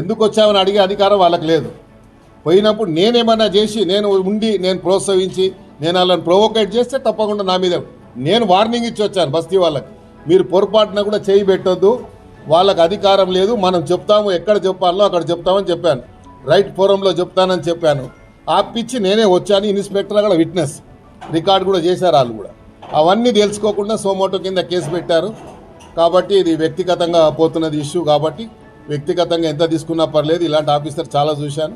ఎందుకు వచ్చామని అడిగే అధికారం వాళ్ళకి లేదు. పోయినప్పుడు నేనేమన్నా చేసి నేను ప్రోత్సహించి నేను వాళ్ళని ప్రొవోకేట్ చేస్తే తప్పకుండా నా మీద నేను వార్నింగ్ ఇచ్చి వచ్చాను బస్తీ వాళ్ళకి. మీరు పొరపాటున కూడా చేయి పెట్టొద్దు, వాళ్ళకి అధికారం లేదు, మనం చెప్తాము, ఎక్కడ చెప్పాలో అక్కడ చెప్తామని చెప్పాను. రైట్ ఫోరంలో చెప్తానని చెప్పాను. ఆపిచ్చి నేనే వచ్చాను. ఇన్స్పెక్టర్ కూడా విట్నెస్ రికార్డు కూడా చేశారు వాళ్ళు కూడా. అవన్నీ తెలుసుకోకుండా సోమోటో కింద కేసు పెట్టారు. కాబట్టి ఇది వ్యక్తిగతంగా పోతున్నది ఇష్యూ. కాబట్టి వ్యక్తిగతంగా ఎంత తీసుకున్నా పర్లేదు. ఇలాంటి ఆఫీసర్ చాలా చూశాను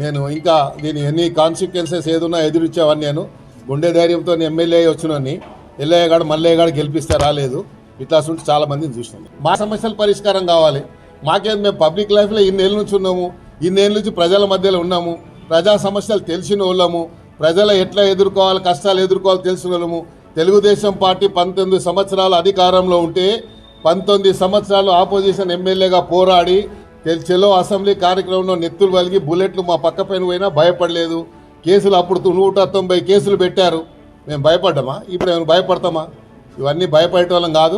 నేను. ఇంకా దీని ఎన్ని కాన్సిక్వెన్సెస్ ఏదున్నా ఎదురిచ్చేవాడిని నేను. గుండె ధైర్యంతో ఎమ్మెల్యే వచ్చినని ఎల్లయ్యగాడు మల్లయ్యగాడు గెలిపిస్తే రాలేదు. ఇట్లా ఉంటే చాలా మందిని చూసినాం. మా సమస్యల పరిష్కారం కావాలి. మాకేం మేము పబ్లిక్ లైఫ్లో ఇన్నేళ్ళ నుంచి ఉన్నాము, ఇన్నేళ్ళ నుంచి ప్రజల మధ్యలో ఉన్నాము, ప్రజా సమస్యలు తెలిసిన వాళ్ళము, ప్రజలు ఎట్లా ఎదుర్కోవాలి, కష్టాలు ఎదుర్కోవాలి తెలిసిన వాళ్ళము. తెలుగుదేశం పార్టీ 19 సంవత్సరాలు అధికారంలో ఉంటే 19 సంవత్సరాలు ఆపోజిషన్ ఎమ్మెల్యేగా పోరాడి చెలో అసెంబ్లీ కార్యక్రమంలో నెత్తులు వలిగి బుల్లెట్లు మా పక్క పైన పోయినా భయపడలేదు. కేసులు అప్పుడు 190 కేసులు పెట్టారు. మేము భయపడ్డామా? ఇప్పుడు మేము భయపడతామా? ఇవన్నీ భయపడేటోళ్ళం కాదు.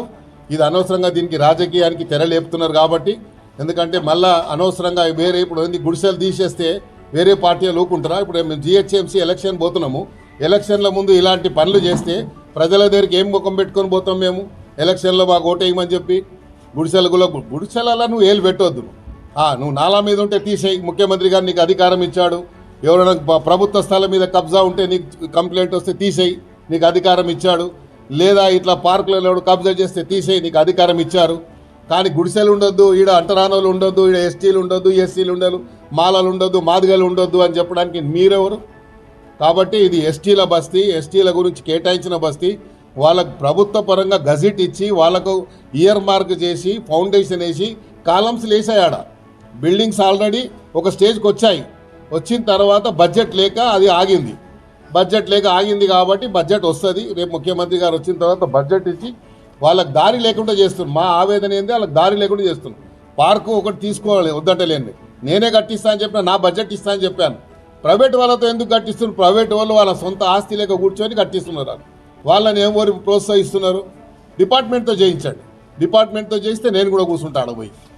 ఇది అనవసరంగా దీనికి రాజకీయానికి తెరలేపుతున్నారు కాబట్టి. ఎందుకంటే మళ్ళా అనవసరంగా వేరే ఇప్పుడు గుడిసెలు తీసేస్తే వేరే పార్టీలు ఊకుంటారా? ఇప్పుడు మేము జిహెచ్ఎంసీ ఎలక్షన్ పోతున్నాము. ఎలక్షన్ల ముందు ఇలాంటి పనులు చేస్తే ప్రజల దగ్గరికి ఏం ముఖం పెట్టుకొని పోతాం మేము? ఎలక్షన్లో మాకు ఓటేయమని చెప్పి గుడిసెలలో నువ్వు ఏళ్ళు పెట్టొద్దు. నువ్వు నాలా మీద ఉంటే తీసేయి. ముఖ్యమంత్రి గారు నీకు అధికారం ఇచ్చాడు. ఎవరైనా ప్రభుత్వ స్థలం మీద కబ్జా ఉంటే నీకు కంప్లైంట్ వస్తే తీసేయి, నీకు అధికారం ఇచ్చాడు. లేదా ఇట్లా పార్కులలో కబ్జా చేస్తే తీసేయి, నీకు అధికారం ఇచ్చారు. కానీ గుడిసెలు ఉండొద్దు, ఈడ అంటరానోళ్ళు ఉండొద్దు, ఈడ ఎస్టీలు ఉండొద్దు, ఎస్సీలు ఉండదు, మాలలు ఉండొద్దు, మాదిగలు ఉండొద్దు అని చెప్పడానికి మీరెవరు? కాబట్టి ఇది ఎస్టీల బస్తీ, ఎస్టీల గురించి కేటాయించిన బస్తీ. వాళ్ళకు ప్రభుత్వ పరంగా గజెట్ ఇచ్చి వాళ్ళకు ఇయర్ మార్క్ చేసి ఫౌండేషన్ వేసి కాలమ్స్ వేసాయాడ. బిల్డింగ్స్ ఆల్రెడీ ఒక స్టేజ్కి వచ్చాయి. వచ్చిన తర్వాత బడ్జెట్ లేక అది ఆగింది. బడ్జెట్ లేక ఆగింది కాబట్టి బడ్జెట్ వస్తుంది. రేపు ముఖ్యమంత్రి గారు వచ్చిన తర్వాత బడ్జెట్ ఇచ్చి వాళ్ళకి దారి లేకుండా చేస్తున్నాం. మా ఆవేదన ఏంది, వాళ్ళకి దారి లేకుండా చేస్తున్నాం. పార్కు ఒకటి తీసుకోవాలి వద్దంటలేండి. నేనే కట్టిస్తా అని చెప్పిన, నా బడ్జెట్ ఇస్తా అని చెప్పాను. ప్రైవేట్ వాళ్ళతో ఎందుకు కట్టిస్తున్నారు? ప్రైవేట్ వాళ్ళు వాళ్ళ సొంత ఆస్తి లేక కూర్చొని కట్టిస్తున్నారు. వాళ్ళని ఎవరు ప్రోత్సహిస్తున్నారు? డిపార్ట్మెంట్తో చేయించండి. డిపార్ట్మెంట్తో చేయిస్తే నేను కూడా కూర్చుంటాను పోయి.